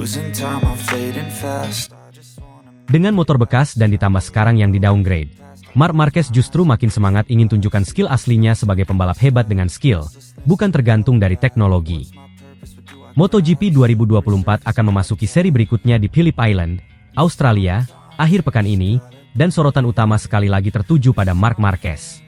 losing time, I'm fading fast. Dengan motor bekas dan ditambah sekarang yang di-downgrade, Marc Marquez justru makin semangat ingin tunjukkan skill aslinya sebagai pembalap hebat dengan skill, bukan tergantung dari teknologi. MotoGP 2024 akan memasuki seri berikutnya di Phillip Island, Australia, akhir pekan ini, dan sorotan utama sekali lagi tertuju pada Marc Marquez.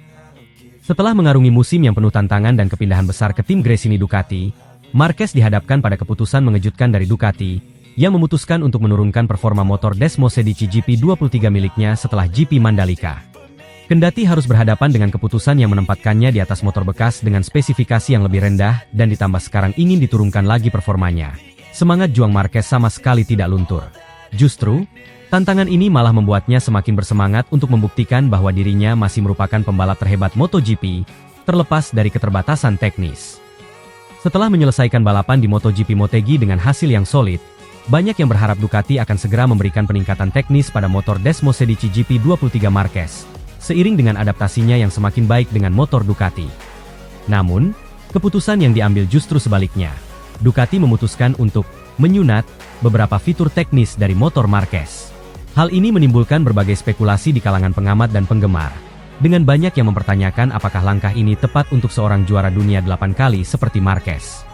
Setelah mengarungi musim yang penuh tantangan dan kepindahan besar ke tim Gresini Ducati, Marquez dihadapkan pada keputusan mengejutkan dari Ducati, yang memutuskan untuk menurunkan performa motor Desmosedici GP23 miliknya setelah GP Mandalika. Kendati harus berhadapan dengan keputusan yang menempatkannya di atas motor bekas dengan spesifikasi yang lebih rendah dan ditambah sekarang ingin diturunkan lagi performanya, semangat juang Marquez sama sekali tidak luntur. Justru, tantangan ini malah membuatnya semakin bersemangat untuk membuktikan bahwa dirinya masih merupakan pembalap terhebat MotoGP, terlepas dari keterbatasan teknis. Setelah menyelesaikan balapan di MotoGP Motegi dengan hasil yang solid, banyak yang berharap Ducati akan segera memberikan peningkatan teknis pada motor Desmosedici GP23 Marquez, seiring dengan adaptasinya yang semakin baik dengan motor Ducati. Namun, keputusan yang diambil justru sebaliknya. Ducati memutuskan untuk menyunat beberapa fitur teknis dari motor Marquez. Hal ini menimbulkan berbagai spekulasi di kalangan pengamat dan penggemar, dengan banyak yang mempertanyakan apakah langkah ini tepat untuk seorang juara dunia 8 kali seperti Marquez.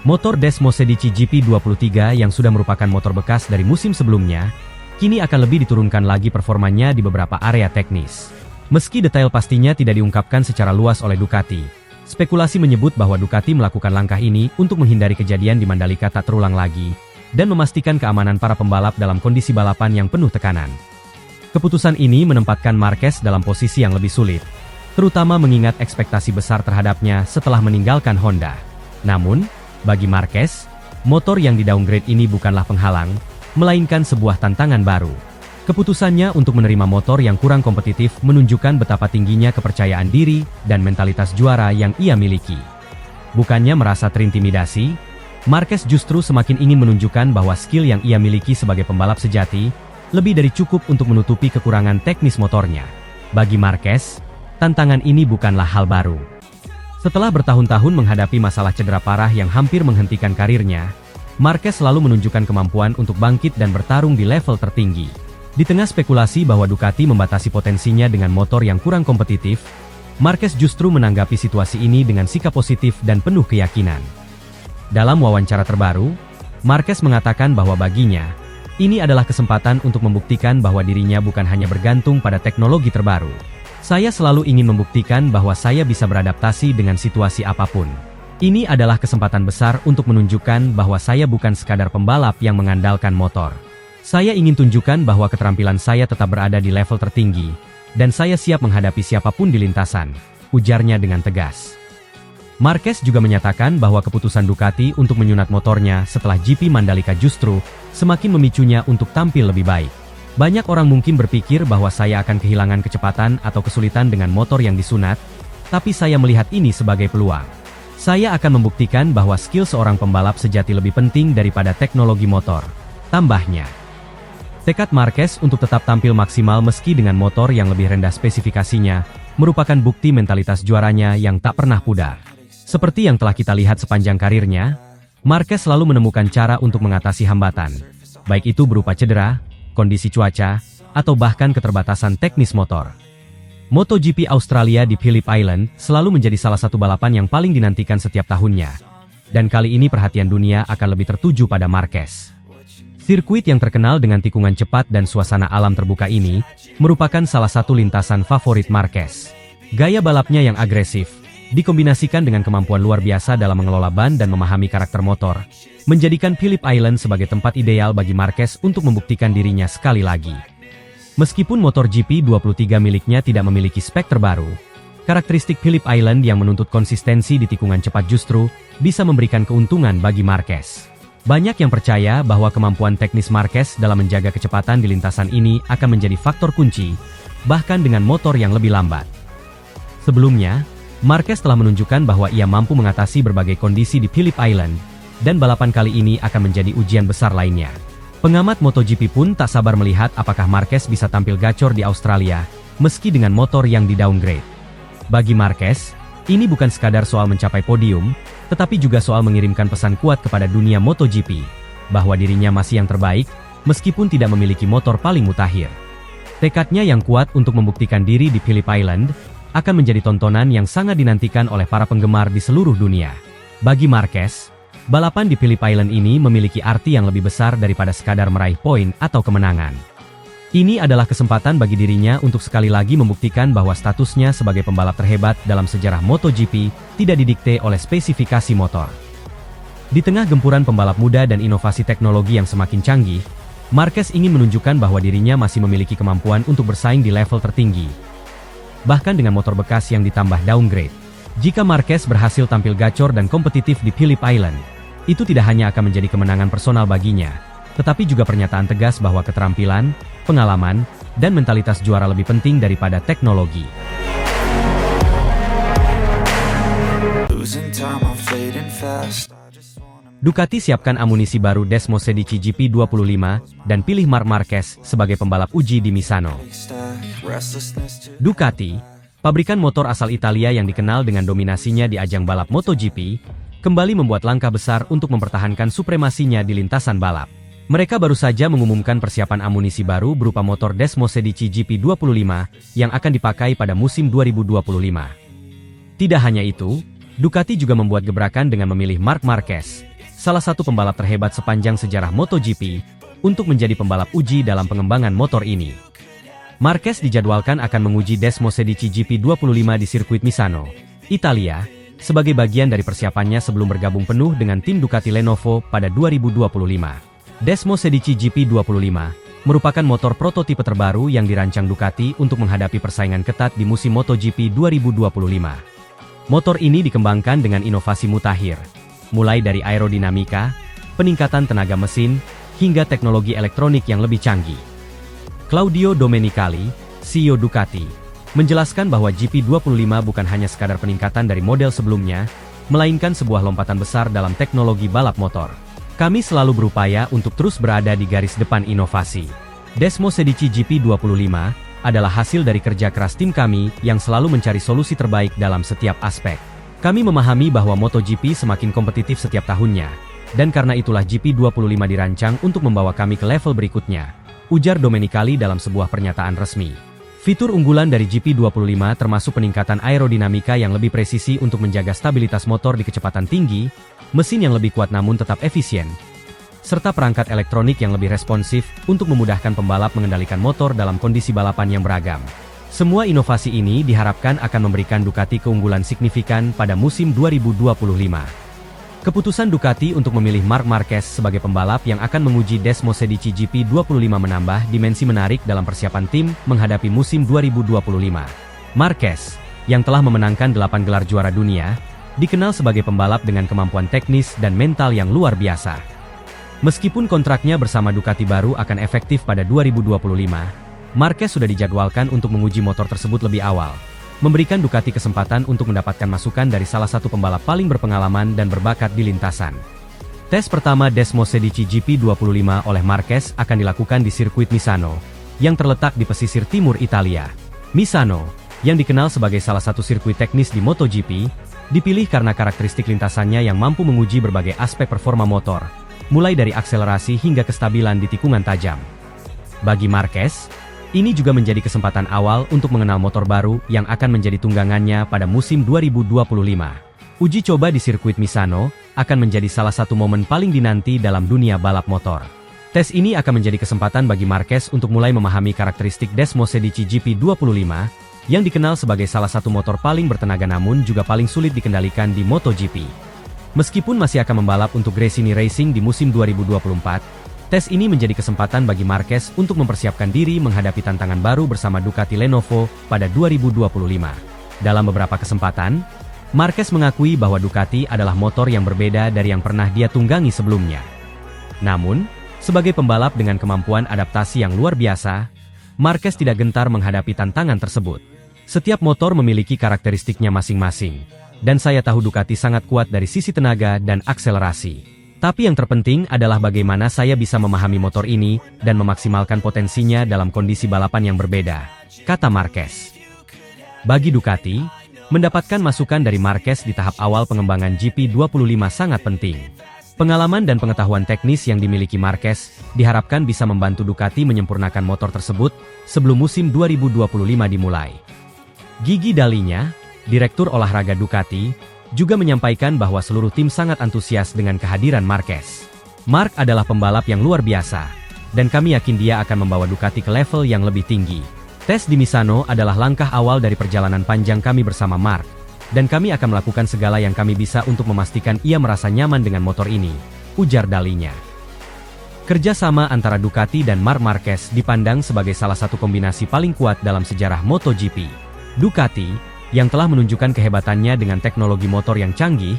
Motor Desmosedici GP23 yang sudah merupakan motor bekas dari musim sebelumnya, kini akan lebih diturunkan lagi performanya di beberapa area teknis. Meski detail pastinya tidak diungkapkan secara luas oleh Ducati, spekulasi menyebut bahwa Ducati melakukan langkah ini untuk menghindari kejadian di Mandalika tak terulang lagi, dan memastikan keamanan para pembalap dalam kondisi balapan yang penuh tekanan. Keputusan ini menempatkan Marquez dalam posisi yang lebih sulit, terutama mengingat ekspektasi besar terhadapnya setelah meninggalkan Honda. Namun, bagi Marquez, motor yang di-downgrade ini bukanlah penghalang, melainkan sebuah tantangan baru. Keputusannya untuk menerima motor yang kurang kompetitif menunjukkan betapa tingginya kepercayaan diri dan mentalitas juara yang ia miliki. Bukannya merasa terintimidasi, Marquez justru semakin ingin menunjukkan bahwa skill yang ia miliki sebagai pembalap sejati, lebih dari cukup untuk menutupi kekurangan teknis motornya. Bagi Marquez, tantangan ini bukanlah hal baru. Setelah bertahun-tahun menghadapi masalah cedera parah yang hampir menghentikan karirnya, Marquez selalu menunjukkan kemampuan untuk bangkit dan bertarung di level tertinggi. Di tengah spekulasi bahwa Ducati membatasi potensinya dengan motor yang kurang kompetitif, Marquez justru menanggapi situasi ini dengan sikap positif dan penuh keyakinan. Dalam wawancara terbaru, Marquez mengatakan bahwa baginya, ini adalah kesempatan untuk membuktikan bahwa dirinya bukan hanya bergantung pada teknologi terbaru. Saya selalu ingin membuktikan bahwa saya bisa beradaptasi dengan situasi apapun. Ini adalah kesempatan besar untuk menunjukkan bahwa saya bukan sekadar pembalap yang mengandalkan motor. Saya ingin tunjukkan bahwa keterampilan saya tetap berada di level tertinggi, dan saya siap menghadapi siapapun di lintasan, ujarnya dengan tegas. Marquez juga menyatakan bahwa keputusan Ducati untuk menyunat motornya setelah GP Mandalika justru semakin memicunya untuk tampil lebih baik. Banyak orang mungkin berpikir bahwa saya akan kehilangan kecepatan atau kesulitan dengan motor yang disunat, tapi saya melihat ini sebagai peluang. Saya akan membuktikan bahwa skill seorang pembalap sejati lebih penting daripada teknologi motor, tambahnya. Tekad Marquez untuk tetap tampil maksimal meski dengan motor yang lebih rendah spesifikasinya, merupakan bukti mentalitas juaranya yang tak pernah pudar. Seperti yang telah kita lihat sepanjang karirnya, Marquez selalu menemukan cara untuk mengatasi hambatan, baik itu berupa cedera, kondisi cuaca, atau bahkan keterbatasan teknis motor. MotoGP Australia di Phillip Island selalu menjadi salah satu balapan yang paling dinantikan setiap tahunnya. Dan kali ini perhatian dunia akan lebih tertuju pada Marquez. Sirkuit yang terkenal dengan tikungan cepat dan suasana alam terbuka ini, merupakan salah satu lintasan favorit Marquez. Gaya balapnya yang agresif, dikombinasikan dengan kemampuan luar biasa dalam mengelola ban dan memahami karakter motor, menjadikan Phillip Island sebagai tempat ideal bagi Marquez untuk membuktikan dirinya sekali lagi. Meskipun motor GP23 miliknya tidak memiliki spek terbaru, karakteristik Phillip Island yang menuntut konsistensi di tikungan cepat justru bisa memberikan keuntungan bagi Marquez. Banyak yang percaya bahwa kemampuan teknis Marquez dalam menjaga kecepatan di lintasan ini akan menjadi faktor kunci, bahkan dengan motor yang lebih lambat. Sebelumnya, Marquez telah menunjukkan bahwa ia mampu mengatasi berbagai kondisi di Phillip Island, dan balapan kali ini akan menjadi ujian besar lainnya. Pengamat MotoGP pun tak sabar melihat apakah Marquez bisa tampil gacor di Australia, meski dengan motor yang di-downgrade. Bagi Marquez, ini bukan sekadar soal mencapai podium, tetapi juga soal mengirimkan pesan kuat kepada dunia MotoGP. bahwa dirinya masih yang terbaik, meskipun tidak memiliki motor paling mutakhir. Tekadnya yang kuat untuk membuktikan diri di Phillip Island, akan menjadi tontonan yang sangat dinantikan oleh para penggemar di seluruh dunia. Bagi Marquez, balapan di Phillip Island ini memiliki arti yang lebih besar daripada sekadar meraih poin atau kemenangan. Ini adalah kesempatan bagi dirinya untuk sekali lagi membuktikan bahwa statusnya sebagai pembalap terhebat dalam sejarah MotoGP tidak didikte oleh spesifikasi motor. Di tengah gempuran pembalap muda dan inovasi teknologi yang semakin canggih, Marquez ingin menunjukkan bahwa dirinya masih memiliki kemampuan untuk bersaing di level tertinggi. Bahkan dengan motor bekas yang ditambah downgrade. Jika Marquez berhasil tampil gacor dan kompetitif di Phillip Island, itu tidak hanya akan menjadi kemenangan personal baginya, tetapi juga pernyataan tegas bahwa keterampilan, pengalaman, dan mentalitas juara lebih penting daripada teknologi. Ducati siapkan amunisi baru Desmosedici GP25 dan pilih Marc Marquez sebagai pembalap uji di Misano. Ducati, pabrikan motor asal Italia yang dikenal dengan dominasinya di ajang balap MotoGP, kembali membuat langkah besar untuk mempertahankan supremasinya di lintasan balap. Mereka baru saja mengumumkan persiapan amunisi baru berupa motor Desmosedici GP25 yang akan dipakai pada musim 2025. Tidak hanya itu, Ducati juga membuat gebrakan dengan memilih Marc Marquez, salah satu pembalap terhebat sepanjang sejarah MotoGP, untuk menjadi pembalap uji dalam pengembangan motor ini. Marquez dijadwalkan akan menguji Desmosedici GP25 di sirkuit Misano, Italia, sebagai bagian dari persiapannya sebelum bergabung penuh dengan tim Ducati Lenovo pada 2025. Desmosedici GP25 merupakan motor prototipe terbaru yang dirancang Ducati untuk menghadapi persaingan ketat di musim MotoGP 2025. Motor ini dikembangkan dengan inovasi mutakhir, mulai dari aerodinamika, peningkatan tenaga mesin, hingga teknologi elektronik yang lebih canggih. Claudio Domenicali, CEO Ducati, menjelaskan bahwa GP25 bukan hanya sekadar peningkatan dari model sebelumnya, melainkan sebuah lompatan besar dalam teknologi balap motor. Kami selalu berupaya untuk terus berada di garis depan inovasi. Desmosedici GP25 adalah hasil dari kerja keras tim kami yang selalu mencari solusi terbaik dalam setiap aspek. Kami memahami bahwa MotoGP semakin kompetitif setiap tahunnya, dan karena itulah GP25 dirancang untuk membawa kami ke level berikutnya, ujar Domenicali dalam sebuah pernyataan resmi. Fitur unggulan dari GP25 termasuk peningkatan aerodinamika yang lebih presisi untuk menjaga stabilitas motor di kecepatan tinggi, mesin yang lebih kuat namun tetap efisien, serta perangkat elektronik yang lebih responsif untuk memudahkan pembalap mengendalikan motor dalam kondisi balapan yang beragam. Semua inovasi ini diharapkan akan memberikan Ducati keunggulan signifikan pada musim 2025. Keputusan Ducati untuk memilih Marc Marquez sebagai pembalap yang akan menguji Desmosedici GP25 menambah dimensi menarik dalam persiapan tim menghadapi musim 2025. Marquez, yang telah memenangkan 8 gelar juara dunia, dikenal sebagai pembalap dengan kemampuan teknis dan mental yang luar biasa. Meskipun kontraknya bersama Ducati baru akan efektif pada 2025, Marquez sudah dijadwalkan untuk menguji motor tersebut lebih awal, memberikan Ducati kesempatan untuk mendapatkan masukan dari salah satu pembalap paling berpengalaman dan berbakat di lintasan. Tes pertama Desmosedici GP25 oleh Marquez akan dilakukan di sirkuit Misano, yang terletak di pesisir timur Italia. Misano, yang dikenal sebagai salah satu sirkuit teknis di MotoGP, dipilih karena karakteristik lintasannya yang mampu menguji berbagai aspek performa motor, mulai dari akselerasi hingga kestabilan di tikungan tajam. Bagi Marquez, ini juga menjadi kesempatan awal untuk mengenal motor baru yang akan menjadi tunggangannya pada musim 2025. Uji coba di sirkuit Misano akan menjadi salah satu momen paling dinanti dalam dunia balap motor. Tes ini akan menjadi kesempatan bagi Marquez untuk mulai memahami karakteristik Desmosedici GP25, yang dikenal sebagai salah satu motor paling bertenaga namun juga paling sulit dikendalikan di MotoGP. Meskipun masih akan membalap untuk Gresini Racing di musim 2024, tes ini menjadi kesempatan bagi Marquez untuk mempersiapkan diri menghadapi tantangan baru bersama Ducati Lenovo pada 2025. Dalam beberapa kesempatan, Marquez mengakui bahwa Ducati adalah motor yang berbeda dari yang pernah dia tunggangi sebelumnya. Namun, sebagai pembalap dengan kemampuan adaptasi yang luar biasa, Marquez tidak gentar menghadapi tantangan tersebut. Setiap motor memiliki karakteristiknya masing-masing, dan saya tahu Ducati sangat kuat dari sisi tenaga dan akselerasi. Tapi yang terpenting adalah bagaimana saya bisa memahami motor ini dan memaksimalkan potensinya dalam kondisi balapan yang berbeda, kata Marquez. Bagi Ducati, mendapatkan masukan dari Marquez di tahap awal pengembangan GP25 sangat penting. Pengalaman dan pengetahuan teknis yang dimiliki Marquez diharapkan bisa membantu Ducati menyempurnakan motor tersebut sebelum musim 2025 dimulai. Gigi Dalinya, Direktur Olahraga Ducati, juga menyampaikan bahwa seluruh tim sangat antusias dengan kehadiran Marquez. Mark adalah pembalap yang luar biasa, dan kami yakin dia akan membawa Ducati ke level yang lebih tinggi. Tes di Misano adalah langkah awal dari perjalanan panjang kami bersama Mark, dan kami akan melakukan segala yang kami bisa untuk memastikan ia merasa nyaman dengan motor ini, ujar Dalinya. Kerjasama antara Ducati dan Marc Marquez dipandang sebagai salah satu kombinasi paling kuat dalam sejarah MotoGP. Ducati, yang telah menunjukkan kehebatannya dengan teknologi motor yang canggih,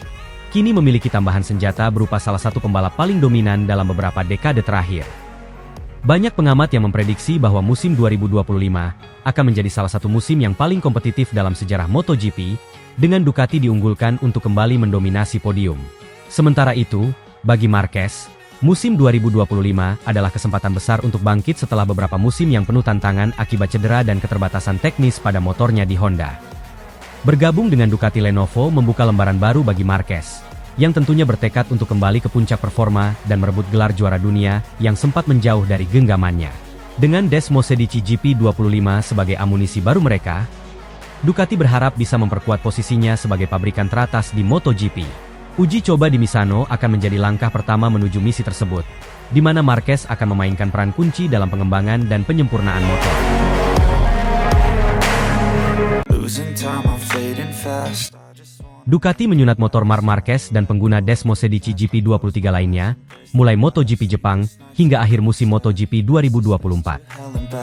kini memiliki tambahan senjata berupa salah satu pembalap paling dominan dalam beberapa dekade terakhir. Banyak pengamat yang memprediksi bahwa musim 2025 akan menjadi salah satu musim yang paling kompetitif dalam sejarah MotoGP, dengan Ducati diunggulkan untuk kembali mendominasi podium. Sementara itu, bagi Marquez, musim 2025 adalah kesempatan besar untuk bangkit setelah beberapa musim yang penuh tantangan akibat cedera dan keterbatasan teknis pada motornya di Honda. Bergabung dengan Ducati Lenovo membuka lembaran baru bagi Marquez, yang tentunya bertekad untuk kembali ke puncak performa dan merebut gelar juara dunia yang sempat menjauh dari genggamannya. Dengan Desmosedici GP25 sebagai amunisi baru mereka, Ducati berharap bisa memperkuat posisinya sebagai pabrikan teratas di MotoGP. Uji coba di Misano akan menjadi langkah pertama menuju misi tersebut, di mana Marquez akan memainkan peran kunci dalam pengembangan dan penyempurnaan motor. Ducati menyunat motor Marc Marquez dan pengguna Desmosedici GP23 lainnya, mulai MotoGP Jepang hingga akhir musim MotoGP 2024.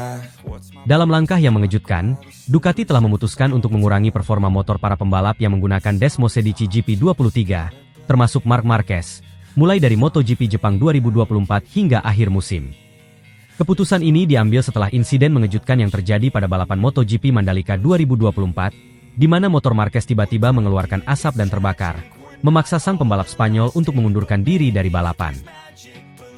Dalam langkah yang mengejutkan, Ducati telah memutuskan untuk mengurangi performa motor para pembalap yang menggunakan Desmosedici GP23, termasuk Marc Marquez, mulai dari MotoGP Jepang 2024 hingga akhir musim. Keputusan ini diambil setelah insiden mengejutkan yang terjadi pada balapan MotoGP Mandalika 2024, di mana motor Marquez tiba-tiba mengeluarkan asap dan terbakar, memaksa sang pembalap Spanyol untuk mengundurkan diri dari balapan.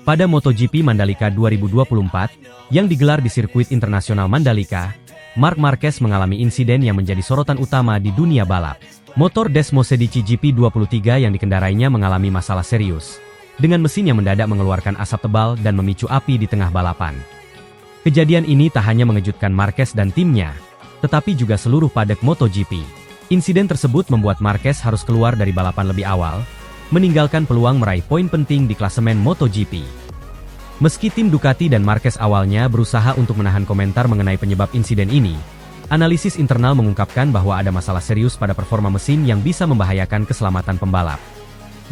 Pada MotoGP Mandalika 2024, yang digelar di sirkuit internasional Mandalika, Marc Marquez mengalami insiden yang menjadi sorotan utama di dunia balap. Motor Desmosedici GP23 yang dikendarainya mengalami masalah serius, dengan mesin yang mendadak mengeluarkan asap tebal dan memicu api di tengah balapan. Kejadian ini tak hanya mengejutkan Marquez dan timnya, tetapi juga seluruh paddock MotoGP. Insiden tersebut membuat Marquez harus keluar dari balapan lebih awal, meninggalkan peluang meraih poin penting di klasemen MotoGP. Meski tim Ducati dan Marquez awalnya berusaha untuk menahan komentar mengenai penyebab insiden ini, analisis internal mengungkapkan bahwa ada masalah serius pada performa mesin yang bisa membahayakan keselamatan pembalap.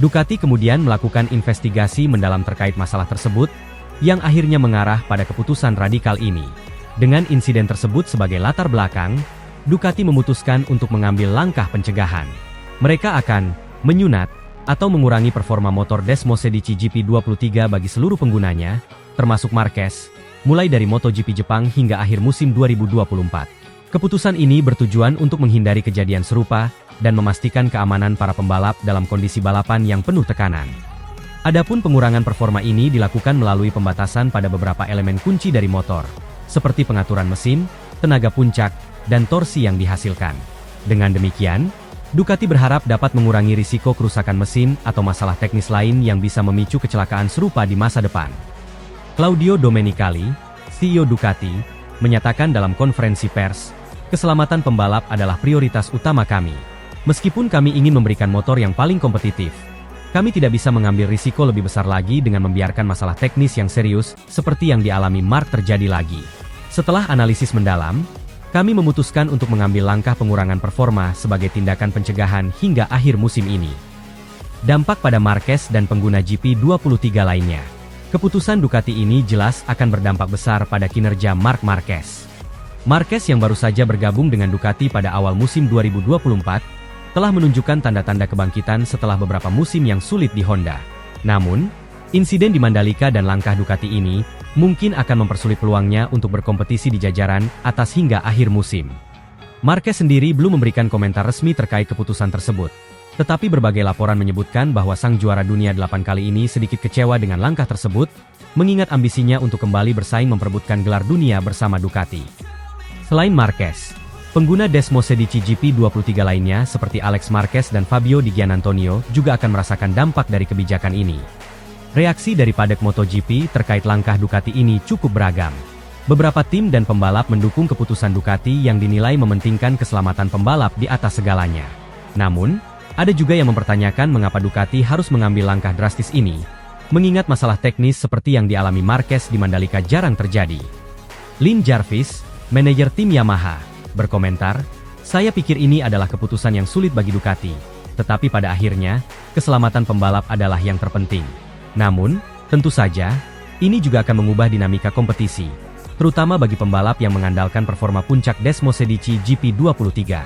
Ducati kemudian melakukan investigasi mendalam terkait masalah tersebut, yang akhirnya mengarah pada keputusan radikal ini. Dengan insiden tersebut sebagai latar belakang, Ducati memutuskan untuk mengambil langkah pencegahan. Mereka akan menyunat atau mengurangi performa motor Desmosedici GP23 bagi seluruh penggunanya, termasuk Marquez, mulai dari MotoGP Jepang hingga akhir musim 2024. Keputusan ini bertujuan untuk menghindari kejadian serupa dan memastikan keamanan para pembalap dalam kondisi balapan yang penuh tekanan. Adapun pengurangan performa ini dilakukan melalui pembatasan pada beberapa elemen kunci dari motor, seperti pengaturan mesin, tenaga puncak, dan torsi yang dihasilkan. Dengan demikian, Ducati berharap dapat mengurangi risiko kerusakan mesin atau masalah teknis lain yang bisa memicu kecelakaan serupa di masa depan. Claudio Domenicali, CEO Ducati, menyatakan dalam konferensi pers, keselamatan pembalap adalah prioritas utama kami. Meskipun kami ingin memberikan motor yang paling kompetitif, kami tidak bisa mengambil risiko lebih besar lagi dengan membiarkan masalah teknis yang serius seperti yang dialami Marc terjadi lagi. Setelah analisis mendalam, kami memutuskan untuk mengambil langkah pengurangan performa sebagai tindakan pencegahan hingga akhir musim ini. Dampak pada Marquez dan pengguna GP23 lainnya. Keputusan Ducati ini jelas akan berdampak besar pada kinerja Marc Marquez. Marquez yang baru saja bergabung dengan Ducati pada awal musim 2024, telah menunjukkan tanda-tanda kebangkitan setelah beberapa musim yang sulit di Honda. Namun, insiden di Mandalika dan langkah Ducati ini mungkin akan mempersulit peluangnya untuk berkompetisi di jajaran atas hingga akhir musim. Marquez sendiri belum memberikan komentar resmi terkait keputusan tersebut. Tetapi berbagai laporan menyebutkan bahwa sang juara dunia 8 kali ini sedikit kecewa dengan langkah tersebut, mengingat ambisinya untuk kembali bersaing memperebutkan gelar dunia bersama Ducati. Selain Marquez, Pengguna Desmo Sedici GP23 lainnya seperti Alex Marquez dan Fabio Di Giannantonio juga akan merasakan dampak dari kebijakan ini. Reaksi dari padek MotoGP terkait langkah Ducati ini cukup beragam. Beberapa tim dan pembalap mendukung keputusan Ducati yang dinilai mementingkan keselamatan pembalap di atas segalanya. Namun, ada juga yang mempertanyakan mengapa Ducati harus mengambil langkah drastis ini, mengingat masalah teknis seperti yang dialami Marquez di Mandalika jarang terjadi. Lin Jarvis, manajer tim Yamaha, berkomentar, "Saya pikir ini adalah keputusan yang sulit bagi Ducati, tetapi pada akhirnya, keselamatan pembalap adalah yang terpenting. Namun, tentu saja, ini juga akan mengubah dinamika kompetisi, terutama bagi pembalap yang mengandalkan performa puncak Desmo Sedici GP23.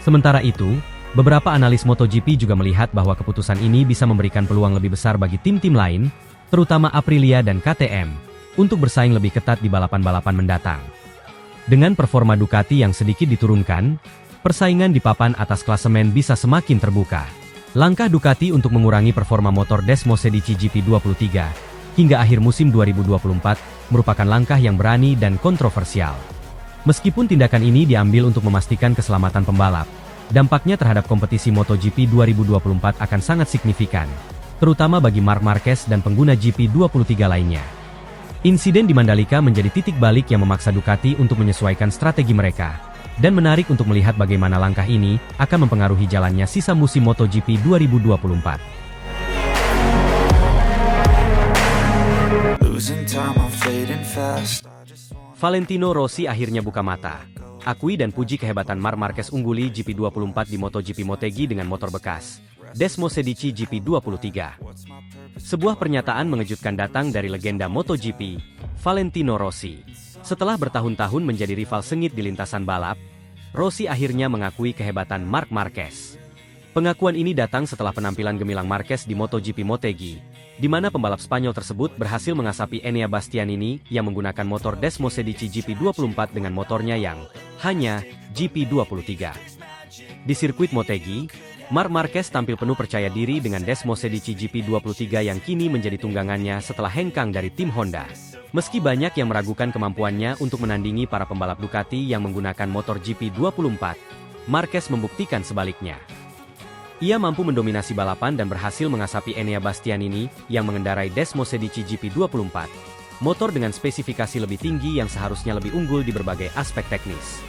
Sementara itu, beberapa analis MotoGP juga melihat bahwa keputusan ini bisa memberikan peluang lebih besar bagi tim-tim lain, terutama Aprilia dan KTM, untuk bersaing lebih ketat di balapan-balapan mendatang. Dengan performa Ducati yang sedikit diturunkan, persaingan di papan atas klasemen bisa semakin terbuka. Langkah Ducati untuk mengurangi performa motor Desmo Sedici GP23 hingga akhir musim 2024 merupakan langkah yang berani dan kontroversial. Meskipun tindakan ini diambil untuk memastikan keselamatan pembalap, dampaknya terhadap kompetisi MotoGP 2024 akan sangat signifikan, terutama bagi Marc Marquez dan pengguna GP23 lainnya. Insiden di Mandalika menjadi titik balik yang memaksa Ducati untuk menyesuaikan strategi mereka, dan menarik untuk melihat bagaimana langkah ini akan mempengaruhi jalannya sisa musim MotoGP 2024. Valentino Rossi akhirnya buka mata. Akui dan puji kehebatan Marc Marquez ungguli GP24 di MotoGP Motegi dengan motor bekas Desmo Sedici GP23. Sebuah pernyataan mengejutkan datang dari legenda MotoGP, Valentino Rossi. Setelah bertahun-tahun menjadi rival sengit di lintasan balap, Rossi akhirnya mengakui kehebatan Marc Marquez. Pengakuan ini datang setelah penampilan gemilang Marquez di MotoGP Motegi, di mana pembalap Spanyol tersebut berhasil mengasapi Enea Bastianini yang menggunakan motor Desmo Sedici GP24 dengan motornya yang hanya GP23. Di sirkuit Motegi, Marc Marquez tampil penuh percaya diri dengan Desmo Sedici GP23 yang kini menjadi tunggangannya setelah hengkang dari tim Honda. Meski banyak yang meragukan kemampuannya untuk menandingi para pembalap Ducati yang menggunakan motor GP24, Marquez membuktikan sebaliknya. Ia mampu mendominasi balapan dan berhasil mengasapi Enea Bastianini yang mengendarai Desmo Sedici GP24, motor dengan spesifikasi lebih tinggi yang seharusnya lebih unggul di berbagai aspek teknis.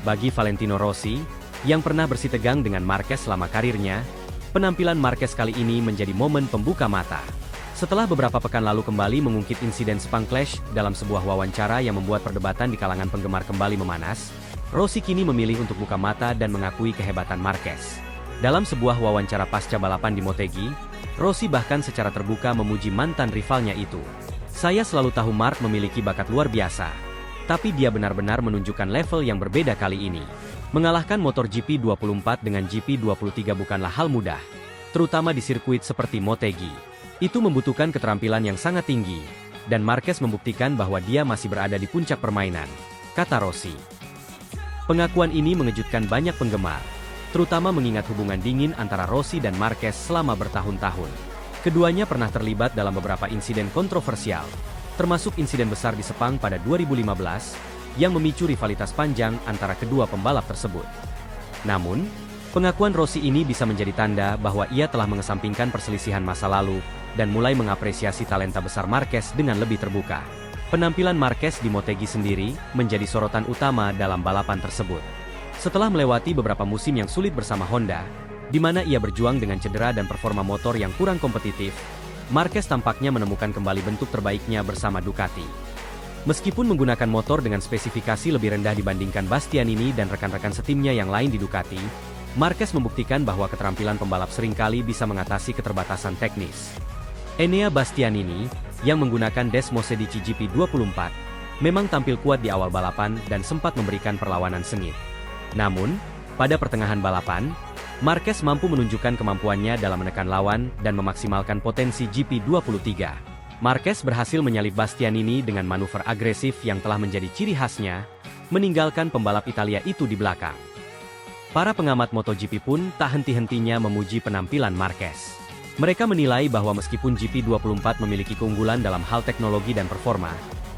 Bagi Valentino Rossi, yang pernah bersitegang dengan Marquez selama karirnya, penampilan Marquez kali ini menjadi momen pembuka mata. Setelah beberapa pekan lalu kembali mengungkit insiden Sepang Clash dalam sebuah wawancara yang membuat perdebatan di kalangan penggemar kembali memanas, Rossi kini memilih untuk buka mata dan mengakui kehebatan Marquez. Dalam sebuah wawancara pasca balapan di Motegi, Rossi bahkan secara terbuka memuji mantan rivalnya itu. "Saya selalu tahu Marc memiliki bakat luar biasa, tapi dia benar-benar menunjukkan level yang berbeda kali ini. Mengalahkan motor GP24 dengan GP23 bukanlah hal mudah, terutama di sirkuit seperti Motegi. Itu membutuhkan keterampilan yang sangat tinggi, dan Marquez membuktikan bahwa dia masih berada di puncak permainan," kata Rossi. Pengakuan ini mengejutkan banyak penggemar, terutama mengingat hubungan dingin antara Rossi dan Marquez selama bertahun-tahun. Keduanya pernah terlibat dalam beberapa insiden kontroversial, termasuk insiden besar di Sepang pada 2015, yang memicu rivalitas panjang antara kedua pembalap tersebut. Namun, pengakuan Rossi ini bisa menjadi tanda bahwa ia telah mengesampingkan perselisihan masa lalu dan mulai mengapresiasi talenta besar Marquez dengan lebih terbuka. Penampilan Marquez di Motegi sendiri menjadi sorotan utama dalam balapan tersebut. Setelah melewati beberapa musim yang sulit bersama Honda, di mana ia berjuang dengan cedera dan performa motor yang kurang kompetitif, Marquez tampaknya menemukan kembali bentuk terbaiknya bersama Ducati. Meskipun menggunakan motor dengan spesifikasi lebih rendah dibandingkan Bastianini dan rekan-rekan setimnya yang lain di Ducati, Marquez membuktikan bahwa keterampilan pembalap seringkali bisa mengatasi keterbatasan teknis. Enea Bastianini, yang menggunakan Desmo Sedici GP24, memang tampil kuat di awal balapan dan sempat memberikan perlawanan sengit. Namun, pada pertengahan balapan, Marquez mampu menunjukkan kemampuannya dalam menekan lawan dan memaksimalkan potensi GP23. Marquez berhasil menyalip Bastianini dengan manuver agresif yang telah menjadi ciri khasnya, meninggalkan pembalap Italia itu di belakang. Para pengamat MotoGP pun tak henti-hentinya memuji penampilan Marquez. Mereka menilai bahwa meskipun GP24 memiliki keunggulan dalam hal teknologi dan performa,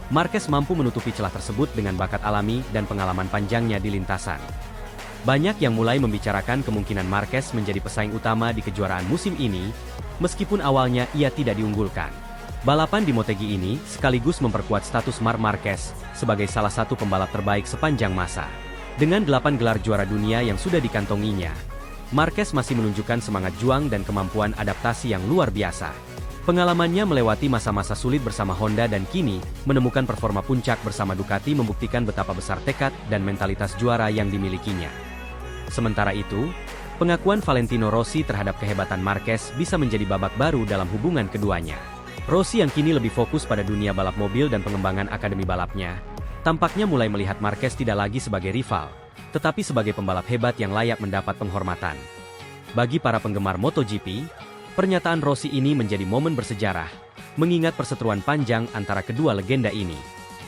Marquez mampu menutupi celah tersebut dengan bakat alami dan pengalaman panjangnya di lintasan. Banyak yang mulai membicarakan kemungkinan Marquez menjadi pesaing utama di kejuaraan musim ini, meskipun awalnya ia tidak diunggulkan. Balapan di Motegi ini sekaligus memperkuat status Marc Marquez sebagai salah satu pembalap terbaik sepanjang masa. Dengan 8 gelar juara dunia yang sudah dikantonginya, Marquez masih menunjukkan semangat juang dan kemampuan adaptasi yang luar biasa. Pengalamannya melewati masa-masa sulit bersama Honda dan kini menemukan performa puncak bersama Ducati membuktikan betapa besar tekad dan mentalitas juara yang dimilikinya. Sementara itu, pengakuan Valentino Rossi terhadap kehebatan Marquez bisa menjadi babak baru dalam hubungan keduanya. Rossi yang kini lebih fokus pada dunia balap mobil dan pengembangan akademi balapnya, tampaknya mulai melihat Marquez tidak lagi sebagai rival, tetapi sebagai pembalap hebat yang layak mendapat penghormatan. Bagi para penggemar MotoGP, pernyataan Rossi ini menjadi momen bersejarah, mengingat perseteruan panjang antara kedua legenda ini.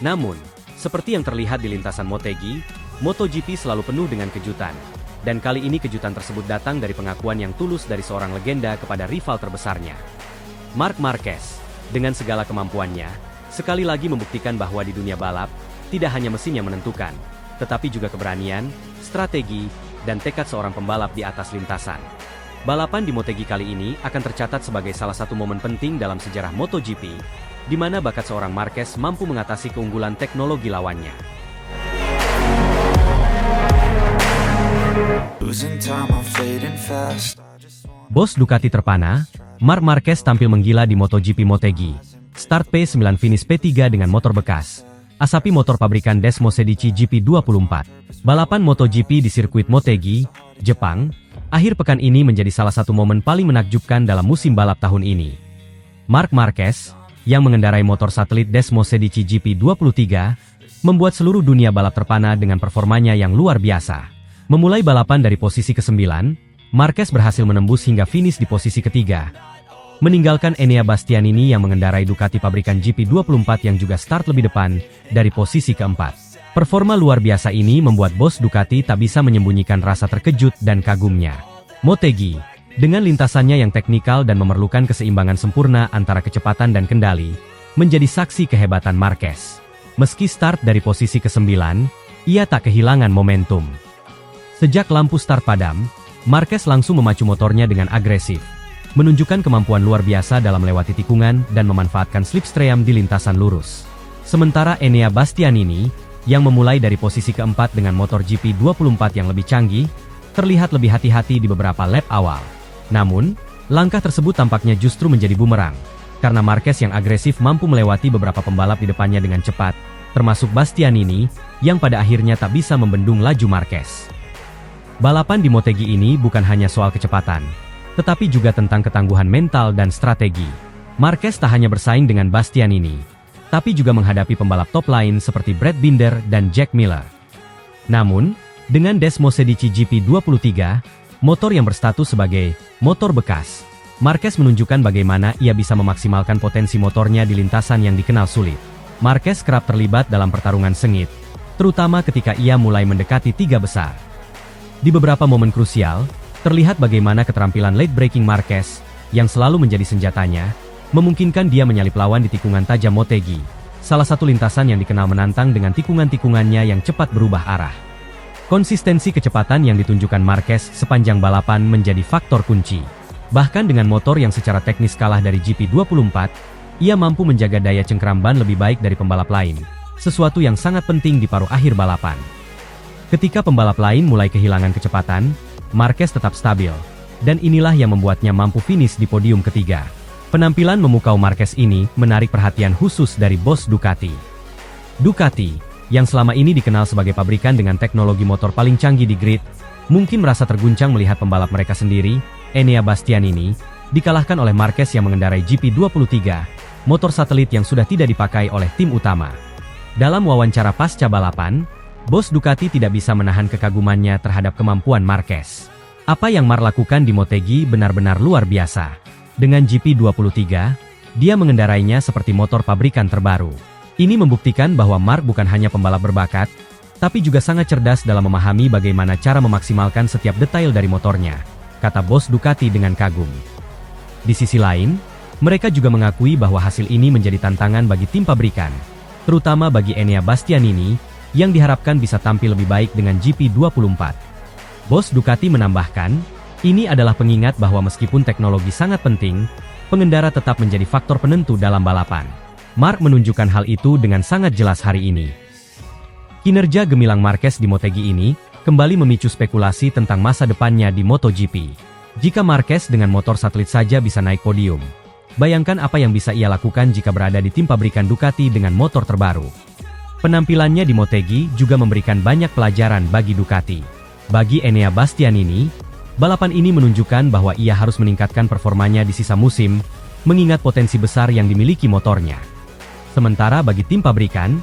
Namun, seperti yang terlihat di lintasan Motegi, MotoGP selalu penuh dengan kejutan. Dan kali ini kejutan tersebut datang dari pengakuan yang tulus dari seorang legenda kepada rival terbesarnya. Marc Marquez, dengan segala kemampuannya, sekali lagi membuktikan bahwa di dunia balap, tidak hanya mesin yang menentukan, tetapi juga keberanian, strategi, dan tekad seorang pembalap di atas lintasan. Balapan di Motegi kali ini akan tercatat sebagai salah satu momen penting dalam sejarah MotoGP, di mana bakat seorang Marquez mampu mengatasi keunggulan teknologi lawannya. Bos Ducati terpana, Marc Marquez tampil menggila di MotoGP Motegi. Start P9 finish P3 dengan motor bekas. Asapi motor pabrikan Desmosedici GP24. Balapan MotoGP di sirkuit Motegi, Jepang, akhir pekan ini menjadi salah satu momen paling menakjubkan dalam musim balap tahun ini. Marc Marquez, yang mengendarai motor satelit Desmosedici GP23, membuat seluruh dunia balap terpana dengan performanya yang luar biasa. Memulai balapan dari posisi ke-9, Marquez berhasil menembus hingga finish di posisi ketiga, meninggalkan Enea Bastianini yang mengendarai Ducati pabrikan GP24 yang juga start lebih depan dari posisi keempat. Performa luar biasa ini membuat bos Ducati tak bisa menyembunyikan rasa terkejut dan kagumnya. Motegi, dengan lintasannya yang teknikal dan memerlukan keseimbangan sempurna antara kecepatan dan kendali, menjadi saksi kehebatan Marquez. Meski start dari posisi ke-9, ia tak kehilangan momentum. Sejak lampu start padam, Marquez langsung memacu motornya dengan agresif, menunjukkan kemampuan luar biasa dalam melewati tikungan dan memanfaatkan slipstream di lintasan lurus. Sementara Enea Bastianini, yang memulai dari posisi keempat dengan motor GP24 yang lebih canggih, terlihat lebih hati-hati di beberapa lap awal. Namun, langkah tersebut tampaknya justru menjadi bumerang, karena Marquez yang agresif mampu melewati beberapa pembalap di depannya dengan cepat, termasuk Bastianini, yang pada akhirnya tak bisa membendung laju Marquez. Balapan di Motegi ini bukan hanya soal kecepatan, tetapi juga tentang ketangguhan mental dan strategi. Marquez tak hanya bersaing dengan Bastianini, tapi juga menghadapi pembalap top lain seperti Brad Binder dan Jack Miller. Namun, dengan Desmosedici GP23, motor yang berstatus sebagai motor bekas, Marquez menunjukkan bagaimana ia bisa memaksimalkan potensi motornya di lintasan yang dikenal sulit. Marquez kerap terlibat dalam pertarungan sengit, terutama ketika ia mulai mendekati tiga besar. Di beberapa momen krusial, terlihat bagaimana keterampilan late braking Marquez, yang selalu menjadi senjatanya, memungkinkan dia menyalip lawan di tikungan tajam Motegi, salah satu lintasan yang dikenal menantang dengan tikungan-tikungannya yang cepat berubah arah. Konsistensi kecepatan yang ditunjukkan Marquez sepanjang balapan menjadi faktor kunci. Bahkan dengan motor yang secara teknis kalah dari GP24, ia mampu menjaga daya cengkram ban lebih baik dari pembalap lain, sesuatu yang sangat penting di paruh akhir balapan. Ketika pembalap lain mulai kehilangan kecepatan, Marquez tetap stabil, dan inilah yang membuatnya mampu finish di podium ketiga. Penampilan memukau Marquez ini menarik perhatian khusus dari bos Ducati. Ducati, yang selama ini dikenal sebagai pabrikan dengan teknologi motor paling canggih di grid, mungkin merasa terguncang melihat pembalap mereka sendiri, Enea Bastianini, dikalahkan oleh Marquez yang mengendarai GP23, motor satelit yang sudah tidak dipakai oleh tim utama. Dalam wawancara pasca balapan, bos Ducati tidak bisa menahan kekagumannya terhadap kemampuan Marquez. Apa yang Marc lakukan di Motegi benar-benar luar biasa. Dengan GP23, dia mengendarainya seperti motor pabrikan terbaru. Ini membuktikan bahwa Marc bukan hanya pembalap berbakat, tapi juga sangat cerdas dalam memahami bagaimana cara memaksimalkan setiap detail dari motornya, kata bos Ducati dengan kagum. Di sisi lain, mereka juga mengakui bahwa hasil ini menjadi tantangan bagi tim pabrikan, terutama bagi Enea Bastianini, yang diharapkan bisa tampil lebih baik dengan GP24. Bos Ducati menambahkan, ini adalah pengingat bahwa meskipun teknologi sangat penting, pengendara tetap menjadi faktor penentu dalam balapan. Marc menunjukkan hal itu dengan sangat jelas hari ini. Kinerja gemilang Marquez di Motegi ini kembali memicu spekulasi tentang masa depannya di MotoGP. Jika Marquez dengan motor satelit saja bisa naik podium, bayangkan apa yang bisa ia lakukan jika berada di tim pabrikan Ducati dengan motor terbaru. Penampilannya di Motegi juga memberikan banyak pelajaran bagi Ducati. Bagi Enea Bastianini, balapan ini menunjukkan bahwa ia harus meningkatkan performanya di sisa musim, mengingat potensi besar yang dimiliki motornya. Sementara bagi tim pabrikan,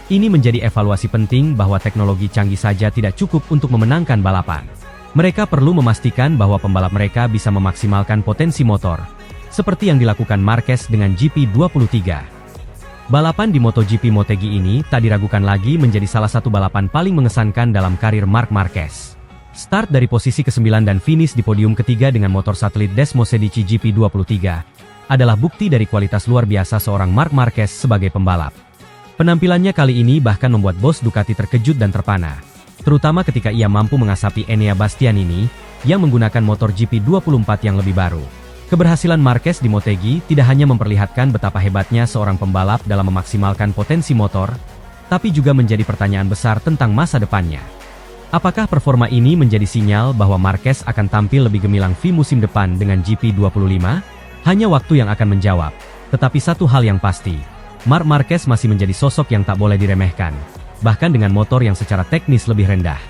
ini menjadi evaluasi penting bahwa teknologi canggih saja tidak cukup untuk memenangkan balapan. Mereka perlu memastikan bahwa pembalap mereka bisa memaksimalkan potensi motor, seperti yang dilakukan Marquez dengan GP23. Balapan di MotoGP Motegi ini tak diragukan lagi menjadi salah satu balapan paling mengesankan dalam karir Marc Marquez. Start dari posisi ke-9 dan finish di podium ketiga dengan motor satelit Desmosedici GP23 adalah bukti dari kualitas luar biasa seorang Marc Marquez sebagai pembalap. Penampilannya kali ini bahkan membuat bos Ducati terkejut dan terpana, terutama ketika ia mampu mengasapi Enea Bastianini yang menggunakan motor GP24 yang lebih baru. Keberhasilan Marquez di Motegi tidak hanya memperlihatkan betapa hebatnya seorang pembalap dalam memaksimalkan potensi motor, tapi juga menjadi pertanyaan besar tentang masa depannya. Apakah performa ini menjadi sinyal bahwa Marquez akan tampil lebih gemilang di musim depan dengan GP25? Hanya waktu yang akan menjawab. Tetapi satu hal yang pasti, Marc Marquez masih menjadi sosok yang tak boleh diremehkan, bahkan dengan motor yang secara teknis lebih rendah.